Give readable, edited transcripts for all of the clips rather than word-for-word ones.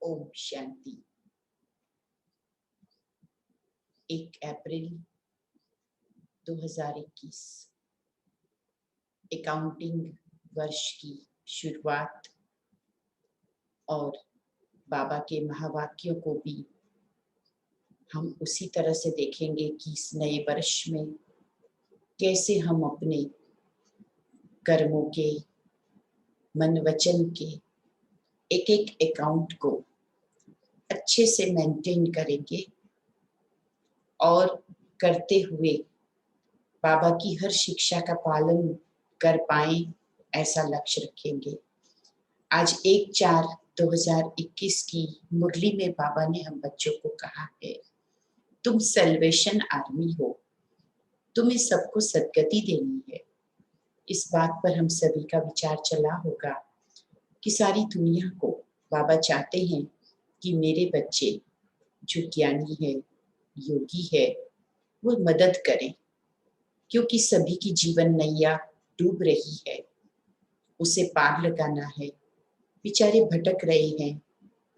ओम शांति। 1 अप्रैल 2021 accounting वर्ष की शुरुआत और बाबा के महावाक्यों को भी हम उसी तरह से देखेंगे कि इस नए वर्ष में कैसे हम अपने कर्मों के, मन वचन के एक एक अकाउंट को अच्छे से मेंटेन करेंगे और करते हुए बाबा की हर शिक्षा का पालन कर पाए, ऐसा लक्ष्य रखेंगे। आज 1/4/2021 की मुरली में बाबा ने हम बच्चों को कहा है, तुम सल्वेशन आर्मी हो, तुम्हें सबको सद्गति देनी है। इस बात पर हम सभी का विचार चला होगा कि सारी दुनिया को बाबा चाहते हैं कि मेरे बच्चे जो ज्ञानी है, योगी है, वो मदद करें, क्योंकि सभी की जीवन नैया डूब रही है, उसे पार लगाना है। बेचारे भटक रहे हैं,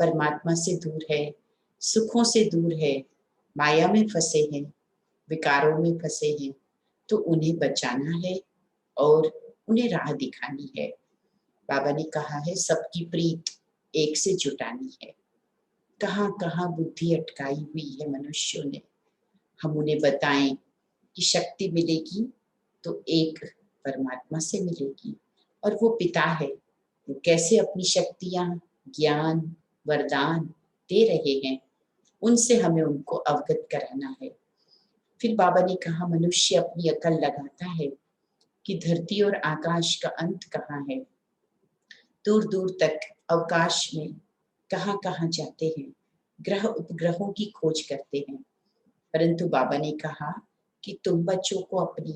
परमात्मा से दूर है, सुखों से दूर है, माया में फंसे हैं, विकारों में फंसे हैं, तो उन्हें बचाना है और उन्हें राह दिखानी है। बाबा ने कहा है, सबकी प्रीत एक से जुटानी है। कहाँ कहाँ बुद्धि अटकाई हुई है मनुष्यों ने, हम उन्हें बताएं कि शक्ति मिलेगी तो एक परमात्मा से मिलेगी, और वो पिता है, वो कैसे अपनी शक्तियां, ज्ञान, वरदान दे रहे हैं, उनसे हमें उनको अवगत कराना है। फिर बाबा ने कहा, मनुष्य अपनी अकल लगाता है कि धरती और आकाश का अंत कहाँ है, दूर दूर तक अवकाश में कहाँ कहाँ जाते हैं, ग्रह उपग्रहों की खोज करते हैं। परंतु बाबा ने कहा कि तुम बच्चों को अपनी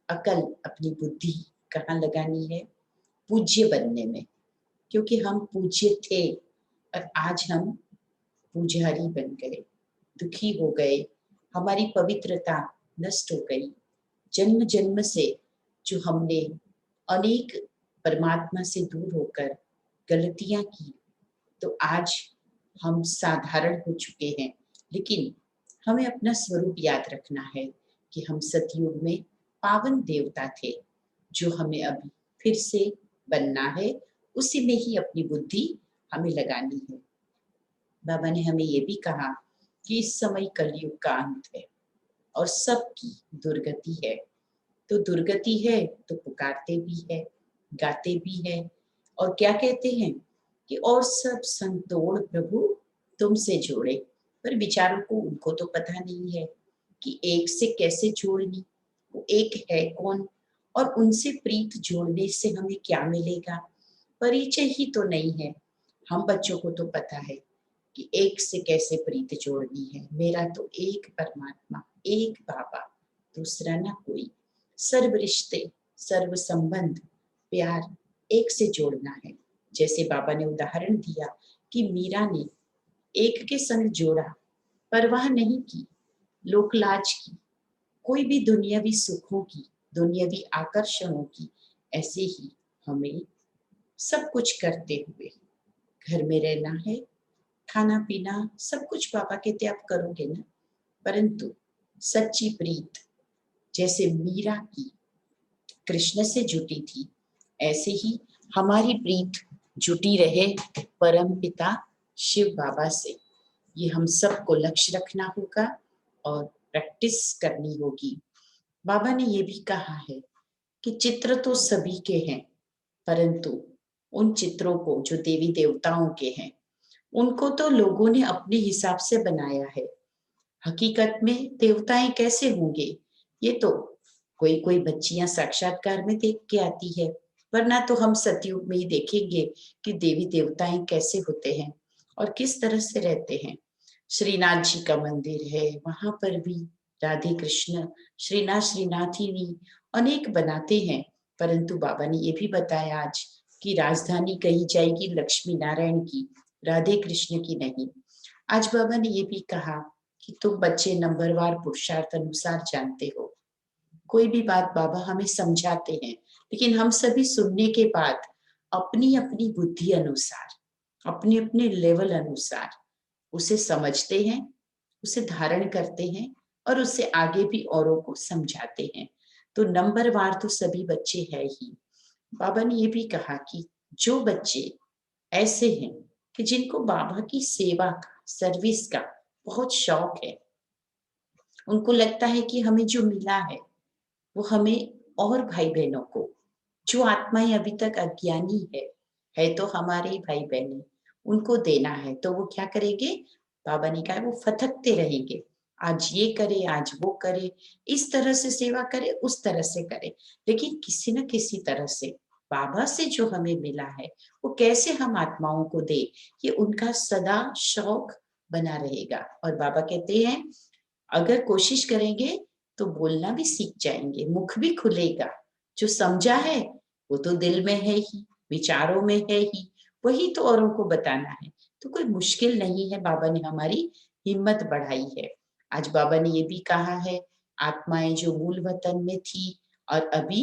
अकल, अपनी बुद्धि कहाँ लगानी है, पूज्य बनने में, क्योंकि हम पूज्य थे और आज हम पुजारी बन गए, दुखी हो गए, हमारी पवित्रता नष्ट हो गई। जन्म जन्म से जो हमने अनेक परमात्मा से दूर होकर गलतियां की, तो आज हम साधारण हो चुके हैं। लेकिन हमें अपना स्वरूप याद रखना है कि हम सतयुग में पावन देवता थे, जो हमें अभी फिर से बनना है, उसी में ही अपनी बुद्धि हमें लगानी है। बाबा ने हमें ये भी कहा कि इस समय कलयुग का अंत है और सबकी दुर्गति है। तो दुर्गति है तो पुकारते भी है, गाते भी है, और क्या कहते हैं कि और सब संतोड़ प्रभु तुमसे जोड़े। पर विचारों को उनको तो पता नहीं है कि एक से कैसे जोड़नी, वो एक है कौन, और उनसे प्रीत जोड़ने से हमें क्या मिलेगा, परिचय ही तो नहीं है। हम बच्चों को तो पता है कि एक से कैसे प्रीत जोड़नी है। मेरा तो एक परमात्मा, एक बाबा, दूसरा ना कोई। सर्व रिश्ते, सर्व संबंध, प्यार एक से जोड़ना है। जैसे बाबा ने उदाहरण दिया कि मीरा ने एक के संग जोड़ा, परवाह नहीं की लोकलाज की, कोई भी दुनियावी सुखों की, दुनियावी आकर्षणों की। ऐसे ही हमें सब कुछ करते हुए घर में रहना है, खाना पीना सब कुछ बाबा कहते आप करोगे ना, परंतु सच्ची प्रीत जैसे मीरा की कृष्ण से जुटी थी, ऐसे ही हमारी प्रीत जुटी रहे परम पिता शिव बाबा से। ये हम सबको लक्ष्य रखना होगा और प्रैक्टिस करनी होगी। बाबा ने ये भी कहा है कि चित्र तो सभी के हैं, परंतु उन चित्रों को जो देवी देवताओं के हैं, उनको तो लोगों ने अपने हिसाब से बनाया है। हकीकत में देवताएं कैसे होंगे, ये तो कोई कोई बच्चियां साक्षात्कार में देख के आती है, वरना तो हम सतयुग में ही देखेंगे कि देवी देवताएं कैसे होते हैं और किस तरह से रहते हैं। श्रीनाथ जी का मंदिर है, वहां पर भी राधे कृष्ण, श्रीनाथ श्रीनाथिनी अनेक बनाते हैं, परंतु बाबा ने ये भी बताया आज कि राजधानी कही जाएगी लक्ष्मी नारायण की, राधे कृष्ण की नहीं। आज बाबा ने ये भी कहा कि तुम बच्चे नंबरवार पुरुषार्थ अनुसार जानते हो। कोई भी बात बाबा हमें समझाते हैं, लेकिन हम सभी सुनने के बाद अपनी अपनी बुद्धि अनुसार अपने अपने लेवल अनुसार उसे समझते हैं, उसे धारण करते हैं और उससे आगे भी औरों को समझाते हैं। तो नंबरवार तो सभी बच्चे है ही। बाबा ने ये भी कहा कि जो बच्चे ऐसे हैं कि जिनको बाबा की सेवा का, सर्विस का बहुत शौक है, उनको लगता है कि हमें जो मिला है वो हमें और भाई बहनों को, जो आत्माएं अभी तक अज्ञानी है तो हमारे ही भाई बहन है, उनको देना है। तो वो क्या करेंगे, बाबा ने कहा वो फटकते रहेंगे, आज ये करे, आज वो करे, इस तरह से सेवा करे, उस तरह से करे, लेकिन किसी न किसी तरह से बाबा से जो हमें मिला है वो कैसे हम आत्माओं को दे, ये उनका सदा शौक बना रहेगा। और बाबा कहते हैं अगर कोशिश करेंगे तो बोलना भी सीख जाएंगे, मुख भी खुलेगा। जो समझा है वो तो दिल में है ही, विचारों में है ही, वही तो औरों को बताना है। तो कोई मुश्किल नहीं है, बाबा ने हमारी हिम्मत बढ़ाई है। आज बाबा ने ये भी कहा है, आत्माएं जो मूल वतन में थी और अभी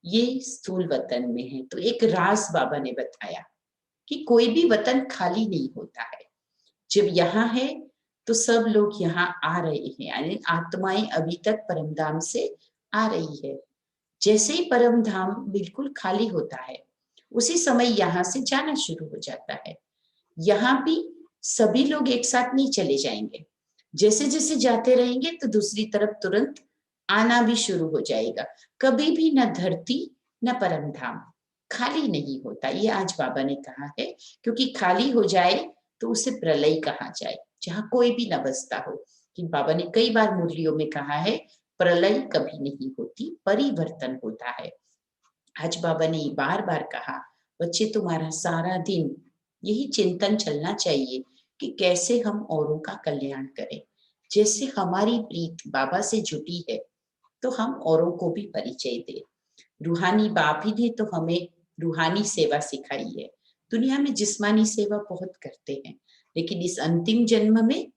ये स्थूल वतन में है। तो एक राज बाबा ने बताया कि कोई भी वतन खाली नहीं होता है। जब यहाँ है तो सब लोग यहाँ आ रहे हैं, यानी आत्माएं अभी तक परमधाम से आ रही है। जैसे ही परम धाम बिल्कुल खाली होता है, उसी समय यहाँ से जाना शुरू हो जाता है। यहाँ भी सभी लोग एक साथ नहीं चले जाएंगे, जैसे जैसे जाते रहेंगे तो दूसरी तरफ तुरंत आना भी शुरू हो जाएगा। कभी भी न धरती न परम धाम खाली नहीं होता, ये आज बाबा ने कहा है। क्योंकि खाली हो जाए तो उसे प्रलय कहा जाए, जहाँ कोई भी न बसता हो। कि बाबा ने कई बार मुरलियों में कहा है, प्रलय कभी नहीं होती, परिवर्तन होता है। आज बाबा ने बार बार कहा, बच्चे तुम्हारा सारा दिन यही चिंतन चलना चाहिए कि कैसे हम औरों का कल्याण करें। जैसे हमारी प्रीत बाबा से जुटी है तो हम औरों को भी परिचय दें। रूहानी बाप ही ने तो हमें रूहानी सेवा सिखाई है। दुनिया में जिस्मानी सेवा बहुत करते हैं, लेकिन इस अंतिम जन्म में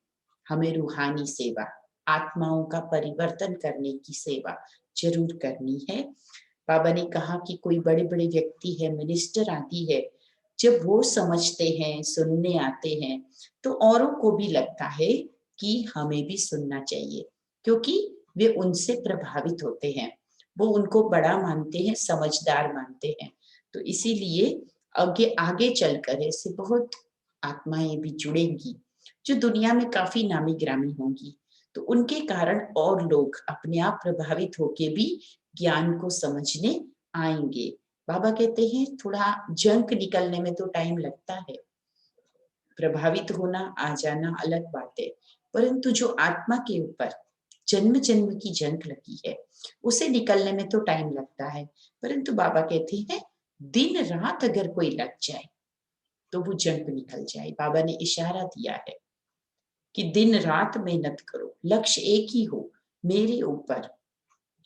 हमें रूहानी सेवा, आत्माओं का परिवर्तन करने की सेवा जरूर करनी है। बाबा ने कहा कि कोई बड़े बड़े व्यक्ति है, मिनिस्टर आदि है, जब वो समझते हैं, सुनने आते हैं, तो औरों को भी लगता है कि हमें भी सुनना चाहिए, क्योंकि वे उनसे प्रभावित होते हैं, वो उनको बड़ा मानते हैं, समझदार मानते हैं। तो इसीलिए आगे आगे चलकर ऐसे बहुत आत्माएं भी जुड़ेंगी जो दुनिया में काफी नामी ग्रामी होंगी। तो उनके कारण और लोग अपने आप प्रभावित होके भी ज्ञान को समझने आएंगे। बाबा कहते हैं थोड़ा जंक निकलने में तो टाइम लगता है, प्रभावित होना आ जाना अलग बात है, परंतु जो आत्मा के ऊपर जन्म जन्म की जंग लगी है उसे निकलने में तो टाइम लगता है। परंतु बाबा कहते हैं दिन रात अगर कोई लग जाए तो वो जंग निकल जाए। बाबा ने इशारा दिया है कि दिन रात मेहनत करो, लक्ष्य एक ही हो, मेरे ऊपर,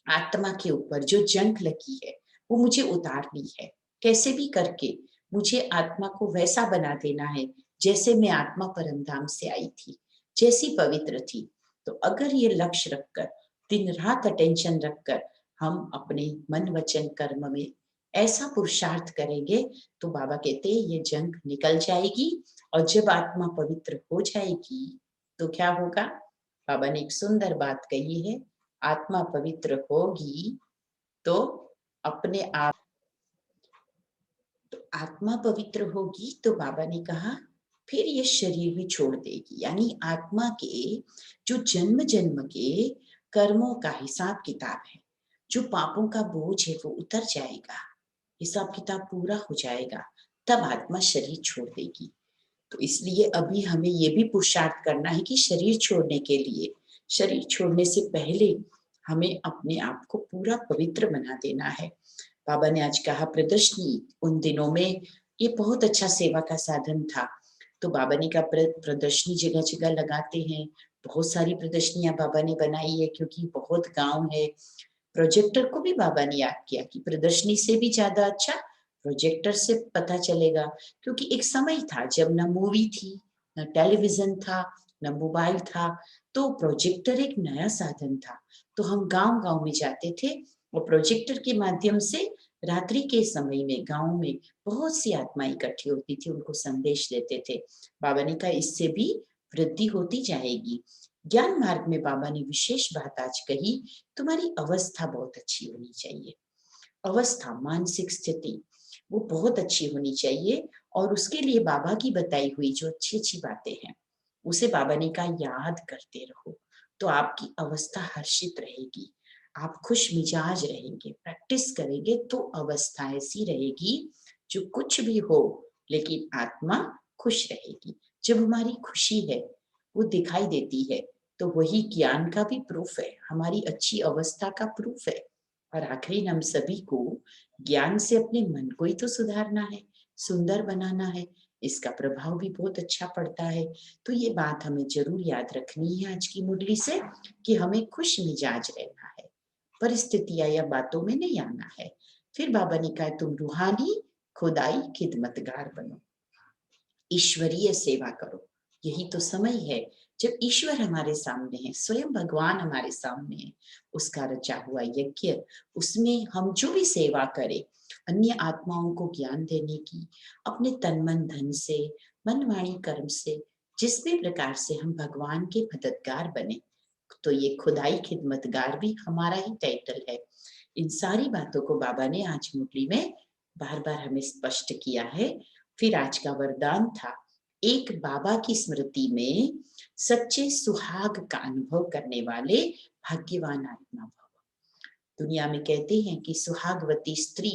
आत्मा के ऊपर जो जंग लगी है वो मुझे उतारनी है। कैसे भी करके मुझे आत्मा को वैसा बना देना है जैसे मैं आत्मा परमधाम से आई थी, जैसी पवित्र थी। तो अगर ये लक्ष्य रखकर, दिन रात अटेंशन रखकर हम अपने मन वचन कर्म में ऐसा पुरुषार्थ करेंगे तो बाबा कहते हैं ये जंग निकल जाएगी। और जब आत्मा पवित्र हो जाएगी तो क्या होगा, बाबा ने एक सुंदर बात कही है, आत्मा पवित्र होगी तो अपने आप, तो आत्मा पवित्र होगी तो बाबा ने कहा फिर ये शरीर भी छोड़ देगी, यानी आत्मा के जो जन्म जन्म के कर्मों का हिसाब किताब है, जो पापों का बोझ है वो उतर जाएगा, हिसाब किताब पूरा हो जाएगा, तब आत्मा शरीर छोड़ देगी। तो इसलिए अभी हमें ये भी पुरुषार्थ करना है कि शरीर छोड़ने के लिए, शरीर छोड़ने से पहले हमें अपने आप को पूरा पवित्र बना देना है। बाबा ने आज कहा प्रदर्शनी, उन दिनों में ये बहुत अच्छा सेवा का साधन था। तो बाबा ने कहा प्रदर्शनी जगह जगह लगाते हैं, बहुत सारी प्रदर्शनियां बाबा ने बनाई है क्योंकि बहुत गांव है। प्रोजेक्टर को भी बाबा ने याद किया कि प्रदर्शनी से भी ज्यादा अच्छा प्रोजेक्टर से पता चलेगा, क्योंकि एक समय था जब न मूवी थी, न टेलीविजन था, न मोबाइल था, तो प्रोजेक्टर एक नया साधन था। तो हम गांव गांव में जाते थे और प्रोजेक्टर के माध्यम से रात्रि के समय में गांव में बहुत सी आत्माएं इकट्ठी होती थी, उनको संदेश देते थे। बाबा ने कहा इससे भी वृद्धि होती जाएगी। ज्ञान मार्ग में बाबा ने विशेष बात आज कही, तुम्हारी अवस्था बहुत अच्छी होनी चाहिए। अवस्था, मानसिक स्थिति वो बहुत अच्छी होनी चाहिए, और उसके लिए बाबा की बताई हुई जो अच्छी अच्छी बातें हैं उसे बाबा ने कहा याद करते रहो, तो आपकी अवस्था हर्षित रहेगी, आप खुश मिजाज रहेंगे। प्रैक्टिस करेंगे तो अवस्था ऐसी रहेगी जो कुछ भी हो लेकिन आत्मा खुश रहेगी। जब हमारी खुशी है वो दिखाई देती है, तो वही ज्ञान का भी प्रूफ है, हमारी अच्छी अवस्था का प्रूफ है। और आखिरी हम सभी को ज्ञान से अपने मन को ही तो सुधारना है, सुंदर बनाना है, इसका प्रभाव भी बहुत अच्छा पड़ता है। तो ये बात हमें जरूर याद रखनी है आज की मुरली से, कि हमें खुश मिजाज रहना है, परिस्थितियां या बातों में नहीं आना है। फिर बाबा ने कहा तुम रूहानी खुदाई खिदमतगार बनो, ईश्वरीय सेवा करो। यही तो समय है जब ईश्वर हमारे सामने है, स्वयं भगवान हमारे सामने है, उसका रचा हुआ यज्ञ, उसमें हम जो भी सेवा करें, अन्य आत्माओं को ज्ञान देने की, अपने तन मन धन से, मन वाणी कर्म से, जिस भी प्रकार से हम भगवान के मददगार बने, तो ये खुदाई खिदमतगार भी हमारा ही टाइटल है। इन सारी बातों को बाबा ने आज मुरली में बार बार हमें स्पष्ट किया है। फिर आज का वरदान था, एक बाबा की स्मृति में सच्चे सुहाग का अनुभव करने वाले भाग्यवान आत्मा भव। दुनिया में कहते हैं कि सुहागवती स्त्री,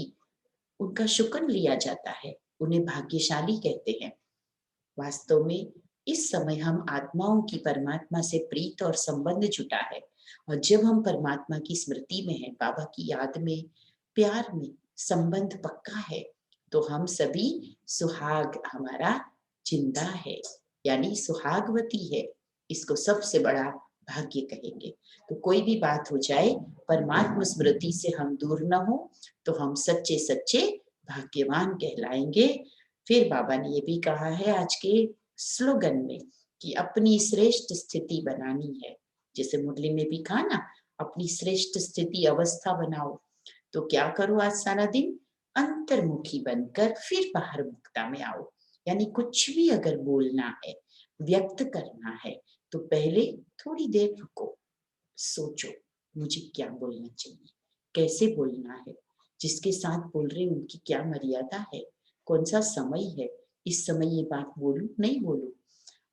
उनका शुक्र लिया जाता है, उन्हें भाग्यशाली कहते हैं। वास्तव में इस समय हम आत्माओं की परमात्मा से प्रीत और संबंध जुटा है, और जब हम परमात्मा की स्मृति में हैं, बाबा की याद में, प्यार में, संबंध पक्का है, तो हम सभी सुहाग हमारा जिंदा है, यानी सुहागवती है। इसको सबसे बड़ा भाग्य कहेंगे। तो कोई भी बात हो जाए, परमात्मा स्मृति से हम दूर न हो, तो हम सच्चे सच्चे भाग्यवान कहलाएंगे। फिर बाबा ने ये भी कहा है आज के स्लोगन में कि अपनी श्रेष्ठ स्थिति बनानी है। जैसे मुरली में भी कहा ना, अपनी श्रेष्ठ स्थिति अवस्था बनाओ। तो क्या करो आज सारा दिन, अंतर्मुखी बनकर फिर बाहर मुक्ता में आओ। यानी कुछ भी अगर बोलना है, व्यक्त करना है, तो पहले थोड़ी देर रुको, सोचो मुझे क्या बोलना चाहिए, कैसे बोलना है, जिसके साथ बोल रहे उनकी क्या मर्यादा है, कौन सा समय है, इस समय ये बात बोलूं नहीं बोलूं।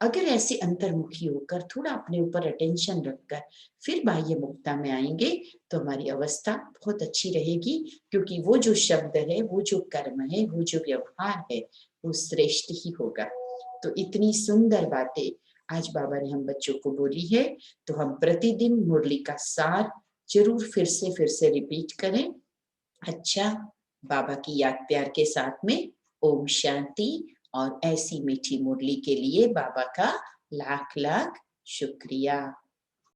अगर ऐसे अंतर्मुखी होकर थोड़ा अपने ऊपर अटेंशन रखकर फिर बाह्य मुक्ता में आएंगे, तो हमारी अवस्था बहुत अच्छी रहेगी, क्योंकि वो जो शब्द है, वो जो कर्म है, वो जो व्यवहार है, वो श्रेष्ठ ही होगा। तो इतनी सुंदर बातें आज बाबा ने हम बच्चों को बोली है, तो हम प्रतिदिन मुरली का सार जरूर फिर से रिपीट करें। अच्छा, बाबा की याद प्यार के साथ में ओम शांति। और ऐसी मीठी मुरली के लिए बाबा का लाख लाख शुक्रिया।